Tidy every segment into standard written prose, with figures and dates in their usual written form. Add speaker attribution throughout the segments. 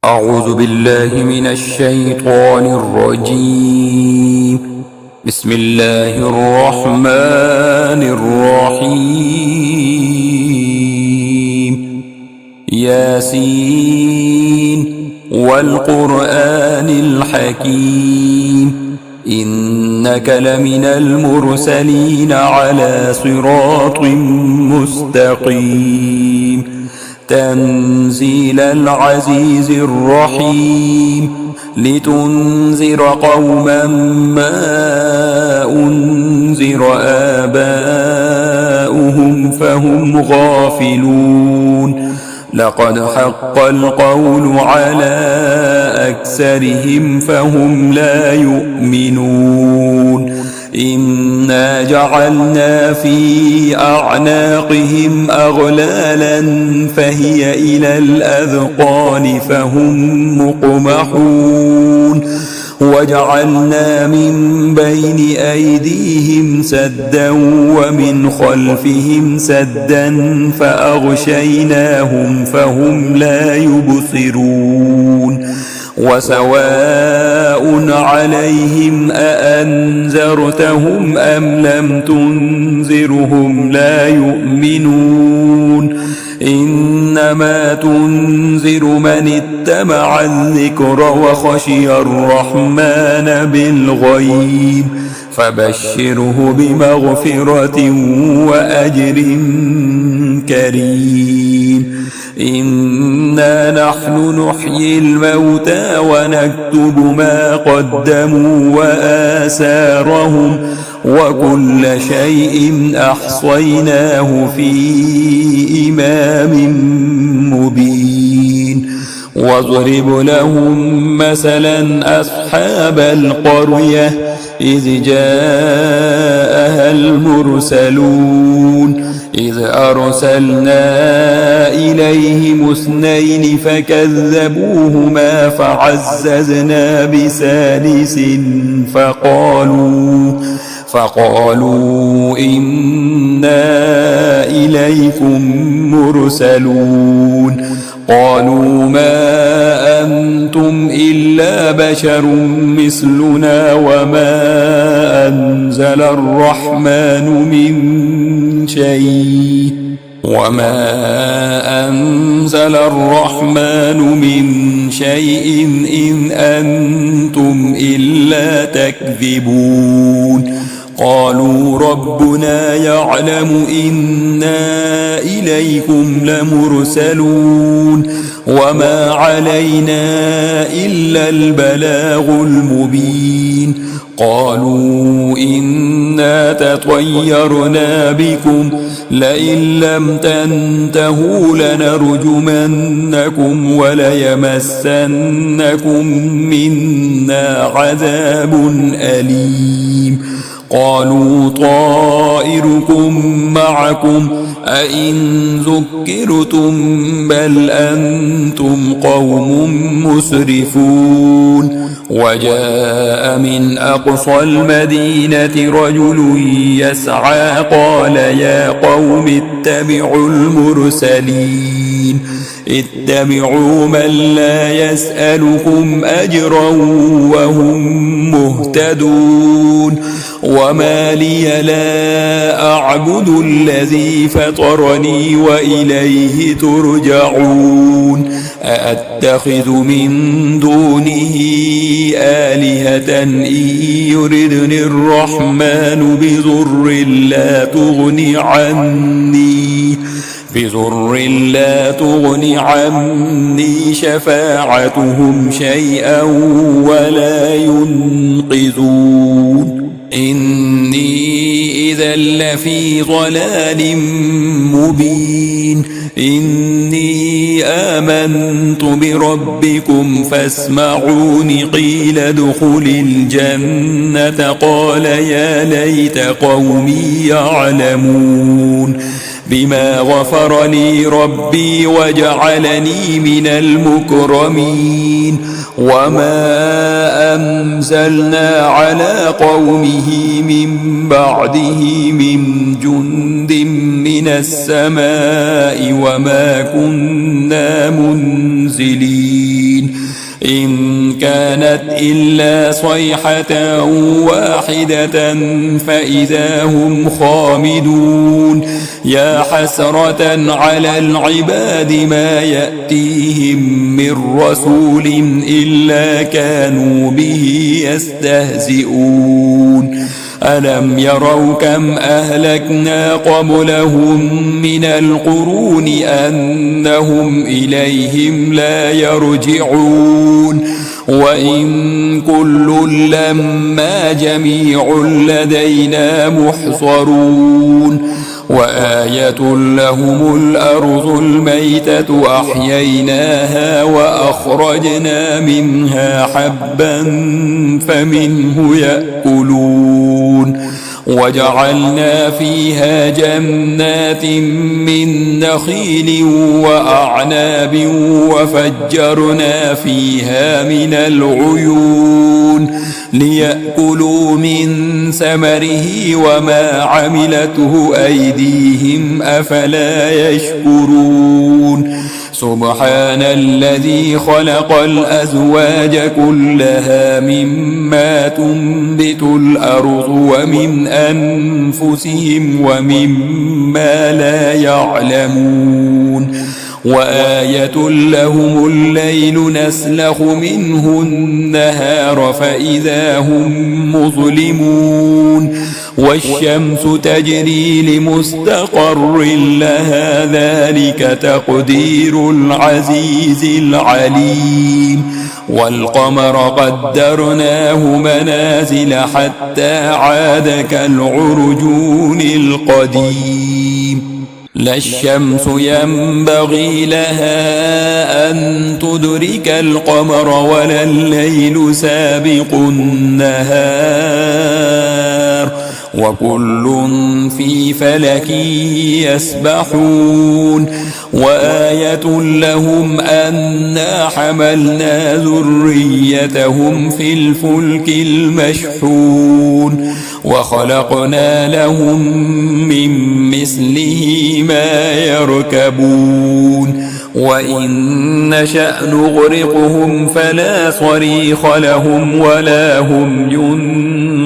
Speaker 1: أعوذ بالله من الشيطان الرجيم. بسم الله الرحمن الرحيم. ياسين والقرآن الحكيم، إنك لمن المرسلين على صراط مستقيم. تنزيل العزيز الرحيم، لتنذر قوما ما أنذر آباؤهم فهم غافلون. لقد حق القول على أكثرهم فهم لا يؤمنون. إنا جعلنا في أعناقهم أغلالا فهي إلى الأذقان فهم مقمحون. وجعلنا من بين أيديهم سدا ومن خلفهم سدا فأغشيناهم فهم لا يبصرون. وسواء عليهم أأنذرتهم أم لم تنذرهم لا يؤمنون. إنما تنذر من اتبع الذكر وخشي الرحمن بالغيب، فبشره بمغفرة وأجر كريم. إنا نحن نحيي الموتى ونكتب ما قدموا وآثارهم، وكل شيء أحصيناه في إمام مبين. واضرب لهم مثلا أصحاب القرية إذ جاءها المرسلون، إذ أرسلنا إليهم اثنين فكذبوهما فعززنا بثالث فقالوا إنا إليكم مرسلون. قالوا ما أنتم إلا بشر مثلنا وما أنزل الرحمن من شيء إن أنتم إلا تكذبون. قالوا ربنا يعلم إنا إليكم لمرسلون وما علينا إلا البلاغ المبين. قالوا إنا تطيرنا بكم لئن لم تنتهوا لنرجمنكم وليمسنكم منا عذاب أليم. قالوا طائركم معكم أئن ذكرتم بل أنتم قوم مسرفون. وجاء من أقصى المدينة رجل يسعى قال يا قوم اتبعوا المرسلين، اتبعوا من لا يسألكم أجرا وهم مهتدون. وما لي لا أعبد الذي فطرني وإليه ترجعون. أأتخذ من دونه آلهة إن يردني الرحمن بضر لا تغني عني شفاعتهم شيئا ولا ينقذون. إني إذا لفي ضلال مبين. إني آمنت بربكم فاسمعون. قيل ادخل الجنة قال يا ليت قومي يعلمون بما غفر لي ربي وجعلني من المكرمين. وما أنزلنا على قومه من بعده من جند من السماء وما كنا منزلين إن كانت إلا صيحة واحدة فإذا هم خامدون يا حسرة على العباد ما يأتيهم من رسول إلا كانوا به يستهزئون ألم يروا كم أهلكنا قبلهم من القرون أنهم إليهم لا يرجعون وإن كل لما جميع لدينا محصرون وآية لهم الأرض الميتة أحييناها وأخرجنا منها حبا فمنه يأكلون وجعلنا فيها جنات من نخيل وأعناب وفجرنا فيها من العيون ليأكلوا من ثمره وما عملته أيديهم أفلا يشكرون سبحان الذي خلق الأزواج كلها مما تنبت الأرض ومن أنفسهم ومما لا يعلمون وآية لهم الليل نسلخ منه النهار فإذا هم مظلمون والشمس تجري لمستقر لها ذلك تقدير العزيز العليم والقمر قدرناه منازل حتى عاد كالعرجون القديم لا الشمس ينبغي لها أن تدرك القمر ولا الليل سابق النهار وكل في فلك يسبحون وآية لهم أنا حملنا ذريتهم في الفلك المشحون وخلقنا لهم من مثله ما يركبون وإن نشأ نغرقهم فلا صريخ لهم ولا هم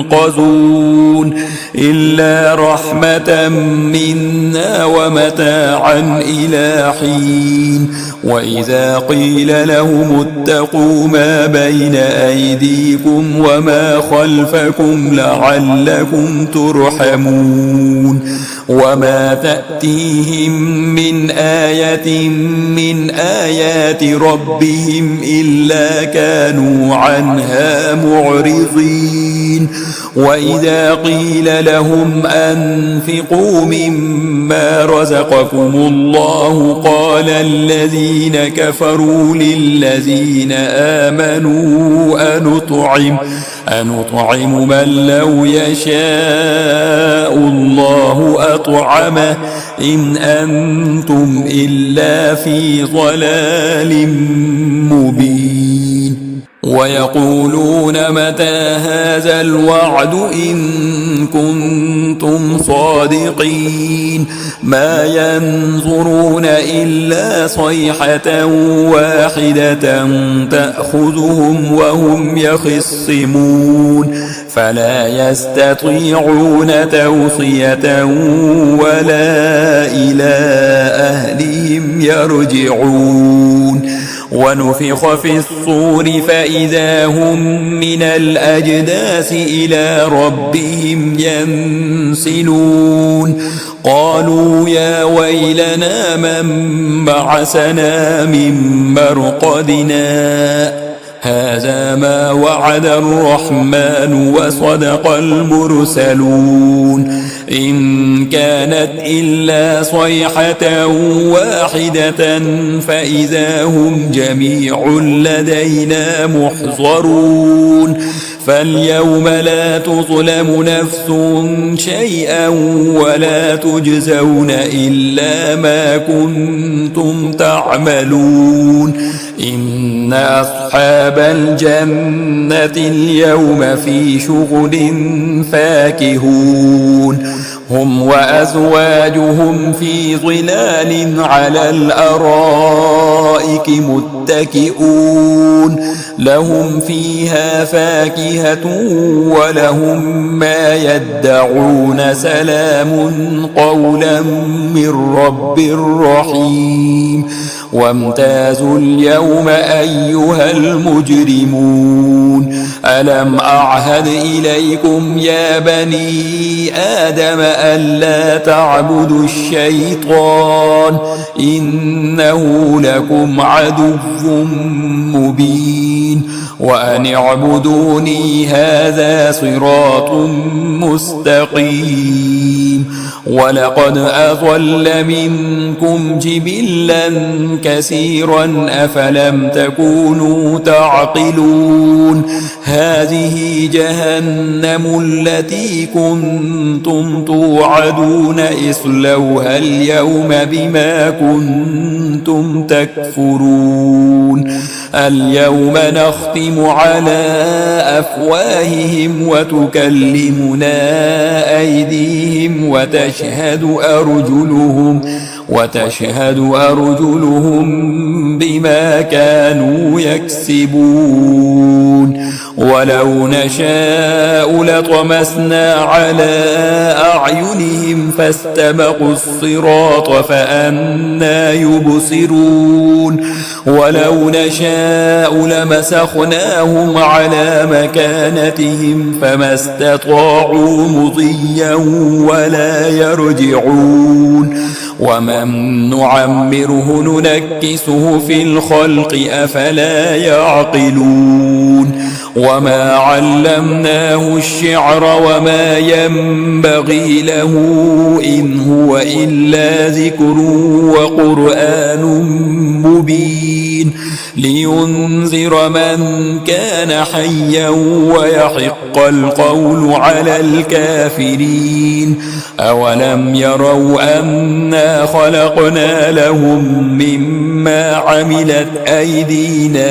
Speaker 1: ينقذون إلا رحمة منا ومتاعا إلى حين وإذا قيل لهم اتقوا ما بين أيديكم وما خلفكم لعلكم ترحمون وما تأتيهم من آية من آيات ربهم إلا كانوا عنها معرضين وإذا قيل لهم أنفقوا مما رزقكم الله قال الذين كفروا للذين آمنوا أنطعم من لو يشاء الله أطعمه إن أنتم إلا في ضلال مبين ويقولون متى هذا الوعد إن كنتم صادقين ما ينظرون إلا صيحة واحدة تأخذهم وهم يخصمون فلا يستطيعون توصية ولا إلى أهلهم يرجعون ونفخ في الصور فإذا هم من الأجداث إلى ربهم ينسلون قالوا يا ويلنا من بعثنا من مرقدنا هذا ما وعد الرحمن وصدق المرسلون إن كانت إلا صيحة واحدة فإذا هم جميع لدينا محضرون فاليوم لا تظلم نفس شيئا ولا تجزون إلا ما كنتم تعملون إن أصحاب الجنة اليوم في شغل فاكهون هم وأزواجهم في ظلال على الأرائك متكئون لهم فيها فاكهة ولهم ما يدعون سلام قولا من رب رحيم وامتازوا اليوم أيها المجرمون ألم أعهد إليكم يا بني آدم ألا تعبدوا الشيطان إنه لكم عدو مبين وأن اعبدوني هذا صراط مستقيم ولقد أضل منكم جبلا كثيرا أفلم تكونوا تعقلون هذه جهنم التي كنتم توعدون اصلوها اليوم بما كنتم تكفرون اليوم نختم على أفواههم وتكلمنا أيديهم وتشهد أرجلهم بما كانوا يكسبون ولو نشاء لطمسنا على أعينهم فاستبقوا الصراط فأنى يبصرون ولو نشاء لمسخناهم على مكانتهم فما استطاعوا مضيا ولا يرجعون ومن نعمره ننكسه في الخلق أفلا يعقلون وما علمناه الشعر وما ينبغي له إن هو إلا ذكر وقرآن مبين لينذر من كان حيا ويحق القول على الكافرين أولم يروا أنا خلقنا لهم مما عملت أيدينا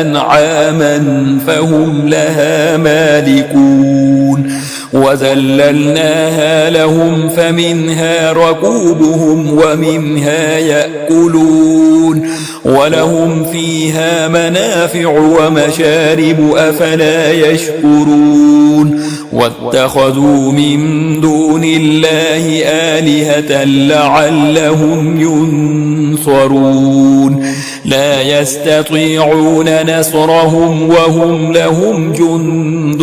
Speaker 1: أنعاما فهم لها مالكون وذللناها لهم فمنها ركوبهم ومنها يأكلون ولهم فيها منافع ومشارب أفلا يشكرون واتخذوا من دون الله آلهة لعلهم ينصرون لا يستطيعون نصرهم وهم لهم جند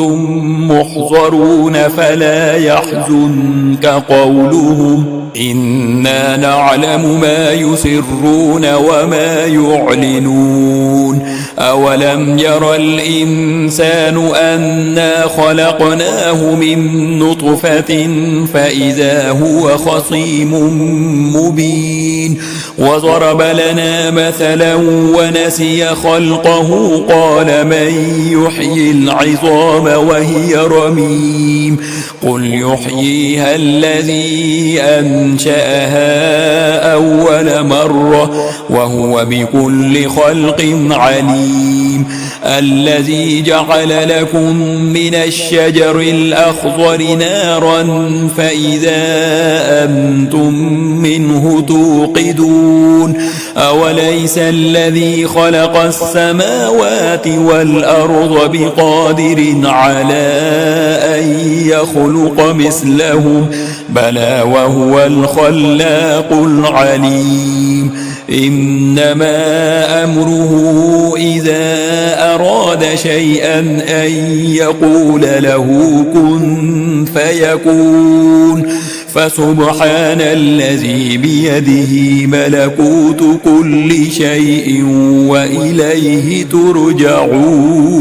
Speaker 1: محضرون فلا يحزنك قولهم إنا نعلم ما يسرون وما يعلنون أولم ير الإنسان أنا خلقناه من نطفة فإذا هو خصيم مبين وضرب لنا مثلا ونسي خلقه قال من يحيي العظام وهي رميم قل يحييها الذي أنشأها أول مرة وهو بكل خلق عليم الذي جعل لكم من الشجر الأخضر نارا فإذا أنتم منه توقدون أوليس الذي خلق السماوات والأرض بقادر على أن يخلق مثلهم بلى وهو الخلاق العليم إنما أمره إذا أراد شيئا أن يقول له كن فيكون فسبحان الذي بيده ملكوت كل شيء وإليه ترجعون